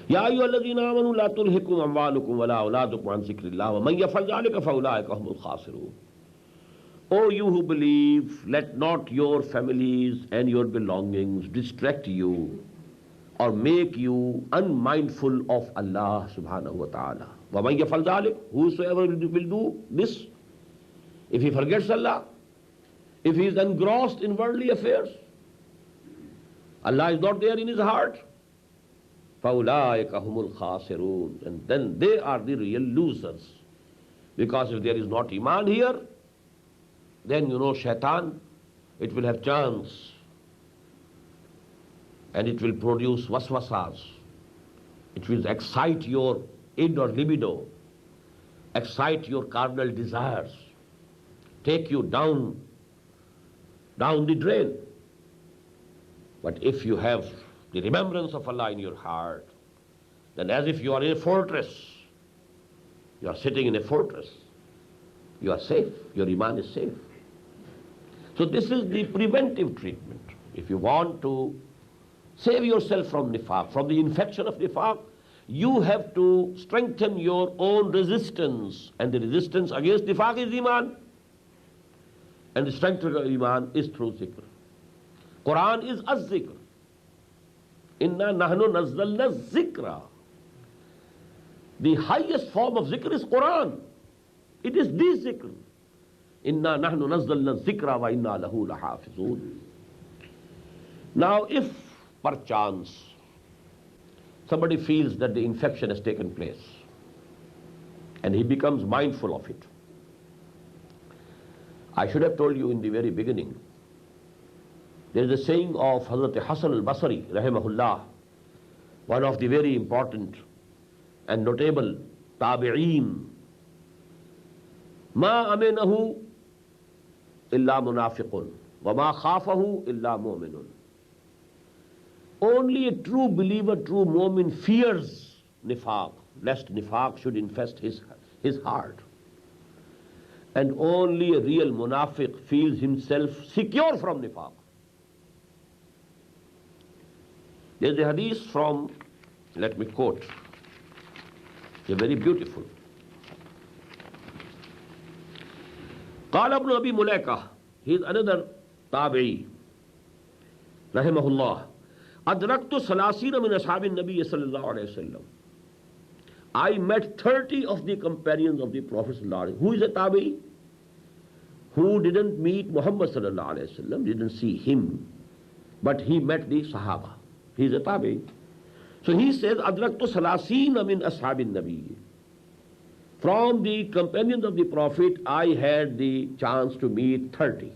Ya ayyuhalladhina amanu la tulhikum amwalukum wala auladukum an zikrillah wa man yaf'al dhalika fa ulaika humul khasirun. O you who believe, let not your families and your belongings distract you or make you unmindful of Allah subhanahu wa ta'ala. Wa man yaf'al dhalik, whosoever will do this, if he forgets Allah, if he is engrossed in worldly affairs, Allah is not there in his heart, فَأُولَٰئِكَ هُمُ الْخَاسِرُونَ. And then they are the real losers. Because if there is not iman here, then shaitan, it will have chance. And it will produce waswasas. It will excite your id or libido, excite your carnal desires, take you down the drain. But if you have the remembrance of Allah in your heart, then as if you are in a fortress, you are sitting in a fortress, you are safe, your iman is safe. So this is the preventive treatment. If you want to save yourself from nifaq, from the infection of nifaq, you have to strengthen your own resistance, and the resistance against nifaq is iman. And the strength of iman is through zikr. Qur'an is az-zikr. Inna nahnu nazzalna zikra. The highest form of zikr is Qur'an. It is the zikr. Inna nahnu nazzalna zikra wa inna lahu lahafizun. Now if perchance somebody feels that the infection has taken place and he becomes mindful of it, I should have told you in the very beginning There is a saying of Hazrat Hasan al-Basri, rahimahullah, one of the very important and notable tabi'een. Ma aminahu illa munafiqun, wa ma khafahu illa mu'minun. Only a true believer, true mu'min fears nifaq, lest nifaq should infest his heart. And only a real munafiq feels himself secure from nifaq. There is a hadith from, let me quote, a very beautiful. قال ابن أبي مليكة, he is another tabi'i, rahimahullah. أدركت ثلاثين من أصحاب النبي صلى الله عليه وسلم. I met 30 of the companions of the Prophet sallallahu alaihi wasallam. Who is a tabi'i? Who didn't meet Muhammad sallallahu alaihi wasallam, didn't see him, but he met the Sahaba. He is a tabi'i. So he says, أدركت ثلاثين من أصحاب النبي. From the companions of the Prophet, I had the chance to meet 30.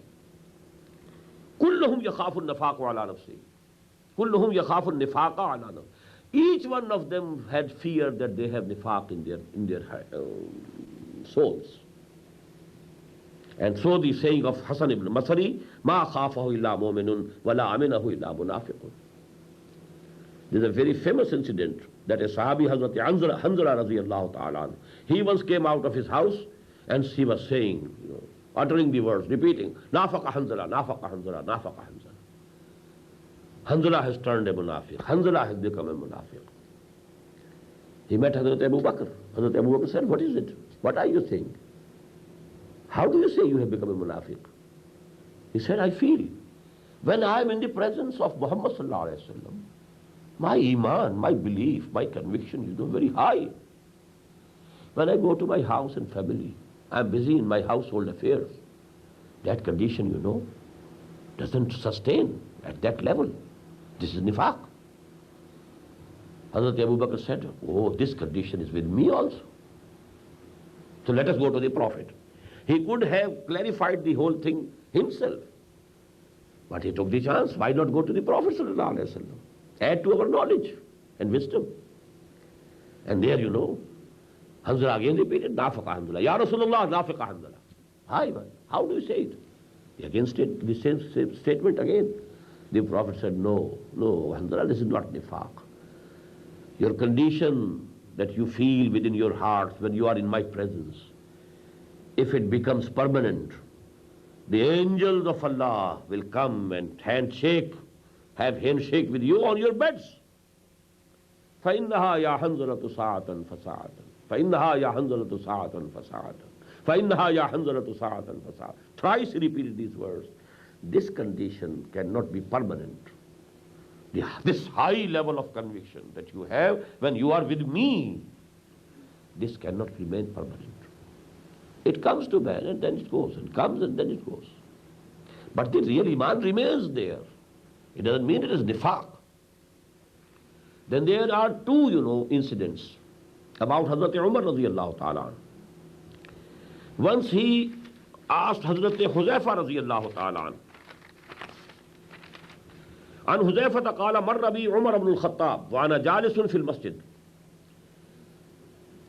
كلهم يخاف النفاق على نفسه. كلهم يخاف النفاق على نفسه. Each one of them had fear that they have nifaq in their souls. And so the saying of Hasan ibn Basri, ما خافه إلا مؤمن ولا أمنه إلا منافق. There is a very famous incident that a Sahabi, Hazrat Hanzala radiyallahu ta'ala, he once came out of his house and he was saying, uttering the words, repeating, Nafaqa Hanzala, Nafaqa Hanzala, Nafaqa Hanzala. Hanzala has turned a munafiq. Hanzala has become a munafiq. He met Hazrat Abu Bakr. Hazrat Abu Bakr said, what is it? What are you saying? How do you say you have become a munafiq? He said, I feel, when I am in the presence of Muhammad sallallahu alaihi wasallam, my iman, my belief, my conviction is very high. When I go to my house and family, I am busy in my household affairs. That condition, doesn't sustain at that level. This is nifaq. Hazrat Abu Bakr said, oh, this condition is with me also. So let us go to the Prophet. He could have clarified the whole thing himself. But he took the chance. Why not go to the Prophet sallallahu alaihi wasallam? Add to our knowledge and wisdom. And there Hanzala again repeated, Nafaqa Hanzala. Ya Rasulullah, Nafaqa Hanzala. How do you say it? He again stated the same statement again. The Prophet said, no, Hanzala, this is not nifaq. Your condition that you feel within your heart when you are in my presence, if it becomes permanent, the angels of Allah will come and have handshake with you on your beds. فَإِنَّهَا يَا حَنْزَلَةُ سَاعَةً فَسَاعَةً فَإِنَّهَا يَا حَنْزَلَةُ سَاعَةً فَسَاعَةً فَإِنَّهَا يَا حَنْزَلَةُ سَاعَةً فَسَاعَةً. Thrice he repeated these words. This condition cannot be permanent. This high level of conviction that you have when you are with me, this cannot remain permanent. It comes to man and then it goes, and comes and then it goes. But the real iman remains there. It doesn't mean it is nifaq. Then there are two, incidents about Hazrat Umar radiyallahu ta'ala. Once he asked Hazrat Huzaifa radiyallahu ta'ala, عن حذيفة قال مر بي عمر بن الخطاب وأنا جالس في المسجد.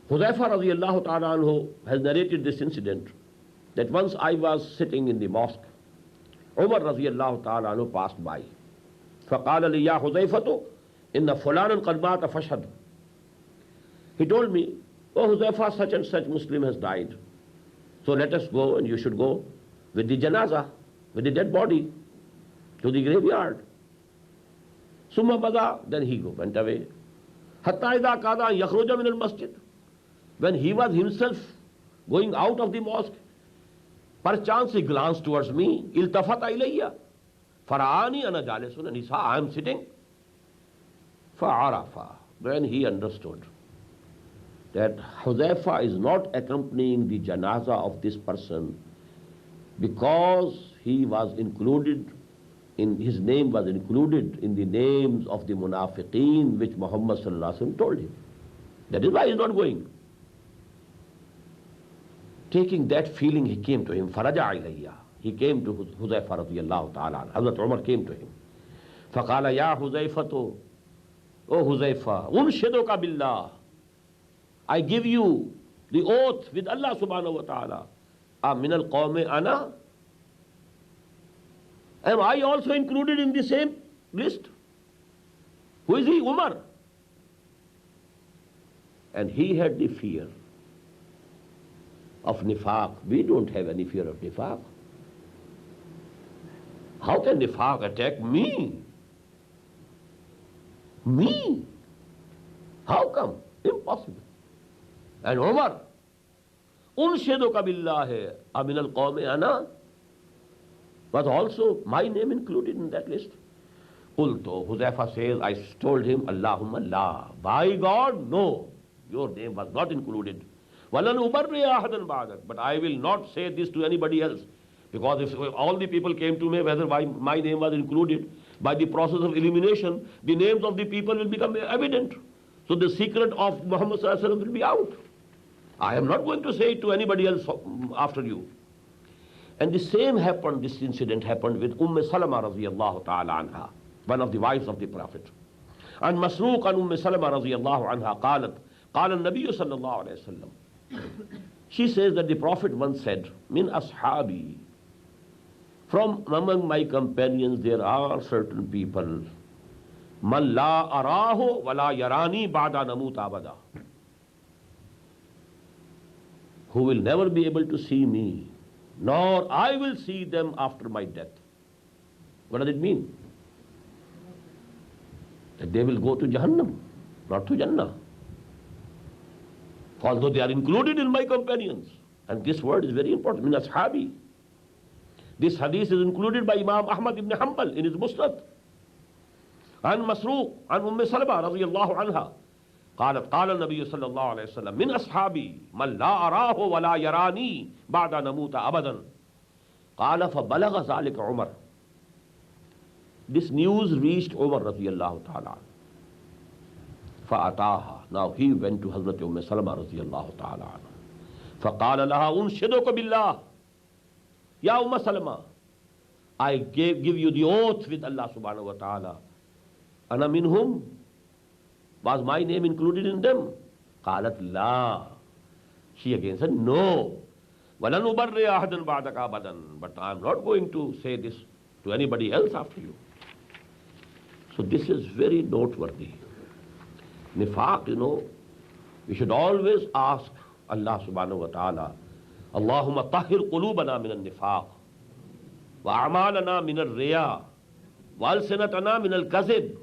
Huzaifa radiyallahu ta'ala anhu has narrated this incident, that once I was sitting in the mosque, Umar radiyallahu ta'ala anhu passed by. فقال لي يا حذيفة إن فلانا قد مات فاشهد. He told me, oh Huzaifa, such and such Muslim has died. So let us go, and you should go with the janazah, with the dead body, to the graveyard. Summa bada, then he went away. Hatta idha kada yakhruja min al-masjid. When he was himself going out of the mosque, perchance he glanced towards me, iltafata ilayya, fara'ani ana jalisun, and he saw I am sitting. Fa'arafa, when he understood that Huzaifa is not accompanying the janazah of this person because he was included his name was included in the names of the munafiqeen which Muhammad sallallahu alaihi wasallam told him. That is why he is not going. Taking that feeling, he came to him, faraja ilayya. he came to Huzaifa radiyallahu ta'ala. Hazrat Umar came to him. فَقَالَ يَا حُذَيْفَةُ, O Huzaifa, unshiduka billah, I give you the oath with Allah subhanahu wa ta'ala. Min al-qawmi ana? Am I also included in the same list? Who is he? Umar. And he had the fear of nifaq. We don't have any fear of nifaq. How can nifaq attack me? Me? How come? Impossible. And Umar, unshiduka billahi amin al-qawmi ana, was also my name included in that list. Qultu, Huzaifa says, I told him, Allahumma la, by God, no, your name was not included. Walan ubarri ahadan ba'dak, but I will not say this to anybody else. Because if all the people came to me, whether my name was included, by the process of elimination, the names of the people will become evident. So the secret of Muhammad sallallahu alaihi wasallam will be out. I am not going to say it to anybody else after you. And the same happened, this incident happened with Salama radiyallahu ta'ala anha, one of the wives of the Prophet. And Masruq and Salama radiyallahu anha qalat, qala an-Nabiy sallallahu alayhi wasallam. She says that the Prophet once said, min ashabi, from among my companions there are certain people, man la arahu wa la yarani ba'da namut abada, who will never be able to see me, nor I will see them after my death. What does it mean? That they will go to Jahannam, not to Jannah. Although they are included in my companions. And this word is very important, min ashabi. This hadith is included by Imam Ahmad ibn Hanbal in his Musnad. And Masruq, and Salama radiyallahu anha. قالت قال النبي صلى الله عليه وسلم من أصحابي من لا أراه ولا يراني بعد نموت أبدا قال فبلغ ذلك عمر. This news reached Umar رضي الله تعالى فأتاها. Now he went to Hazrat Salama رضي الله تعالى فقال لها أنشدك بالله يا Salama, I give you the oath with Allah subhanahu wa ta'ala, أنا منهم, was my name included in them? قالت لا. She again said no. وَلَنْ أُبَرِّ أَحَدًا بَعْدَكَ أَبَدًا, but I am not going to say this to anybody else after you. So this is very noteworthy. Nifaq, we should always ask Allah subhanahu wa ta'ala, Allahumma tahhir qulubana min al-nifaq, wa a'malana min al-riya, wa alsinatana min al-kazib,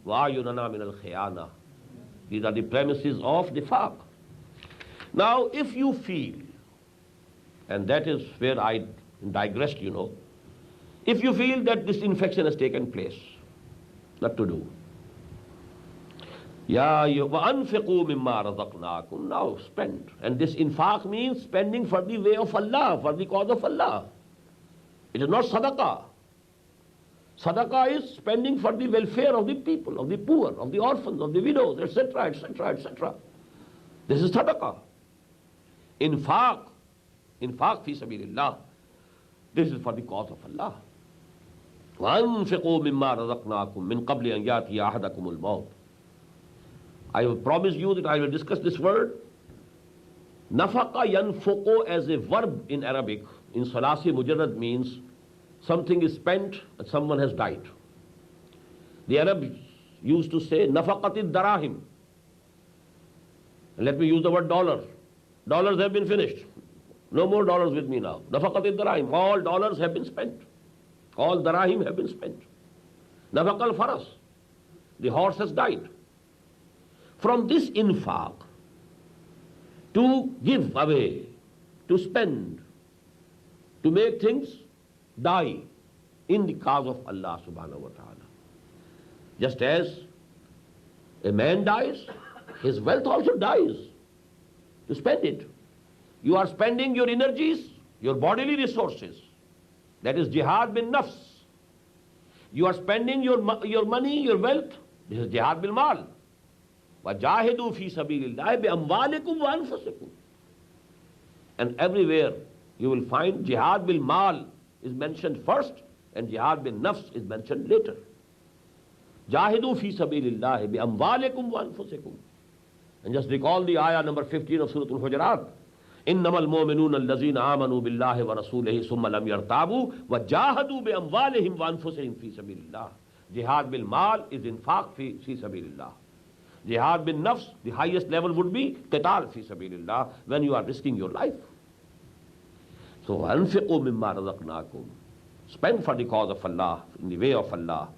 wa ayunana min al-khiyana. These are the premises of nifaq. Now, if you feel, and that is where I digressed, if you feel that this infection has taken place, what to do? وَأَنْفِقُوا مِمَّا رَزَقْنَاكُمْ. Now spend. And this infaq means spending for the way of Allah, for the cause of Allah. It is not sadaqah. Sadaqah is spending for the welfare of the people, of the poor, of the orphans, of the widows, etc., etc., etc. This is sadaqah. Infaq fi sabilillah. This is for the cause of Allah. وَأَنْفِقُوا مِمَّا رَزَقْنَاكُمْ مِنْ قَبْلِ أَنْ يَأْتِيَ أَحَدَكُمُ الْمَوْتُ. I will promise you that I will discuss this word. Nafaqa yanfuqu as a verb in Arabic, in Salasi Mujarrad, means something is spent and someone has died. The Arabs used to say nafaqatid darahim. Let me use the word dollar. Dollars have been finished. No more dollars with me now. Nafaqatid darahim. All dollars have been spent. All darahim have been spent. Nafaqal faras. The horse has died. From this infaq, to give away, to spend, to make things die in the cause of Allah subhanahu wa ta'ala. Just as a man dies, his wealth also dies. To spend it. You are spending your energies, your bodily resources. That is jihad bin nafs. You are spending your money, your wealth. This is jihad bil mal. وَجَاهِدُوا فِي سَبِيلِ اللَّهِ بِأَمْوَالِكُمْ وَأَنفُسِكُمْ. And everywhere you will find jihad bil mal, is mentioned first and jihad bin nafs is mentioned later. Jahidu fi sabilillahi bi amwalikum wa anfusikum. And just recall the ayah number 15 of Surah Al-Hujurat. إنما المؤمنون الذين آمنوا بالله ورسوله ثم لم يرتابوا وجاهدوا بأموالهم وأنفسهم في سبيل الله. Jihad bil mal is infaq fi sabilillah. Jihad bin nafs, the highest level would be qital fi sabilillah, when you are risking your life. So anfiqu mimma razaqnakum. Spend for the cause of Allah, in the way of Allah.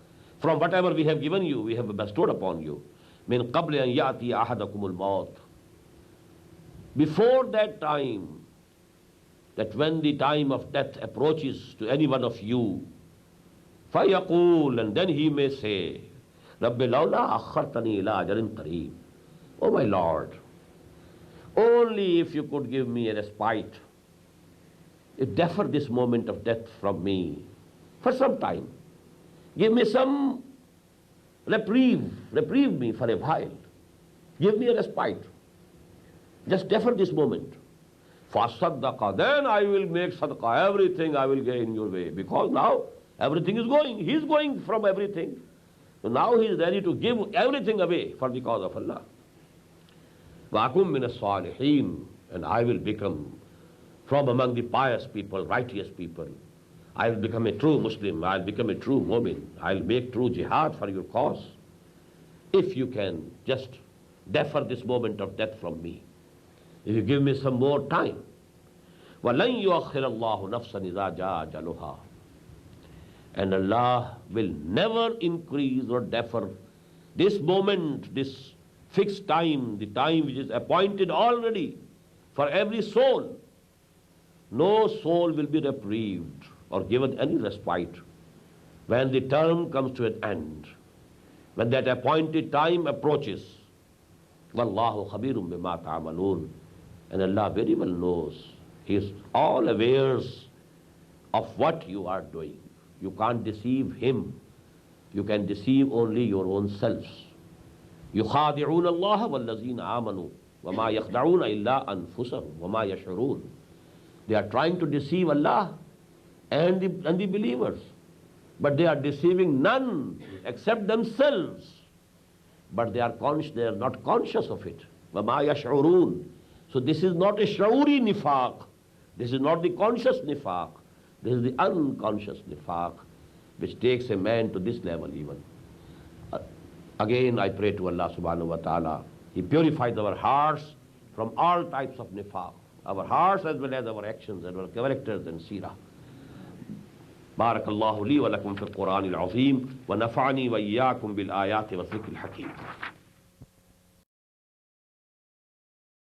From whatever we have given you, we have bestowed upon you. Min qabli an ya'ti ahadakumul maut. Before that time, that when the time of death approaches to any one of you, فَيَقُولُ, and then he may say, رَبِّ لَوْلَا أَخَّرْتَنِي إِلَىٰ أَجَلٍ قَرِيبٍ. Oh my Lord, only if you could give me a respite, defer this moment of death from me for some time. Give me some reprieve me for a while. Give me a respite. Just defer this moment. فَصَدَّقَ, then I will make sadaqah, everything I will get in your way. Because now everything is going. He is going from everything. So now he is ready to give everything away for the cause of Allah. وَأَكُمْ مِنَ الصَّالِحِينَ, and I will become from among the pious people, righteous people. I will become a true Muslim. I will become a true mu'min. I will make true jihad for your cause. If you can just defer this moment of death from me. If you give me some more time. وَلَنْ يُؤَخِّرَ اللَّهُ نَفْسًا إِذَا جَاءَ أَجَلُهَا. And Allah will never increase or defer this moment, this fixed time, the time which is appointed already for every soul. No soul will be reprieved or given any respite when the term comes to an end, when that appointed time approaches. Wallahu khabirum bima ta'malun. And Allah very well knows. He is all aware of what you are doing. You can't deceive Him. You can deceive only your own selves. يُخَادِعُونَ اللَّهَ وَالَّذِينَ آمَنُوا وَمَا يَخْدَعُونَ إِلَّا أَنفُسَهُمْ وَمَا يَشْعُرُونَ. They are trying to deceive Allah and the believers. But they are deceiving none except themselves. But they are not conscious of it. وَمَا يَشْعُرُونَ. So this is not a shauri nifaq. This is not the conscious nifaq. This is the unconscious nifaq, which takes a man to this level even. Again, I pray to Allah subhanahu wa ta'ala, He purifies our hearts from all types of nifaq. Our hearts as well as our actions and our characters and seerah. بارك الله لي ولكم في القرآن العظيم ونفعني وإياكم بالآيات والذكر الحكيم.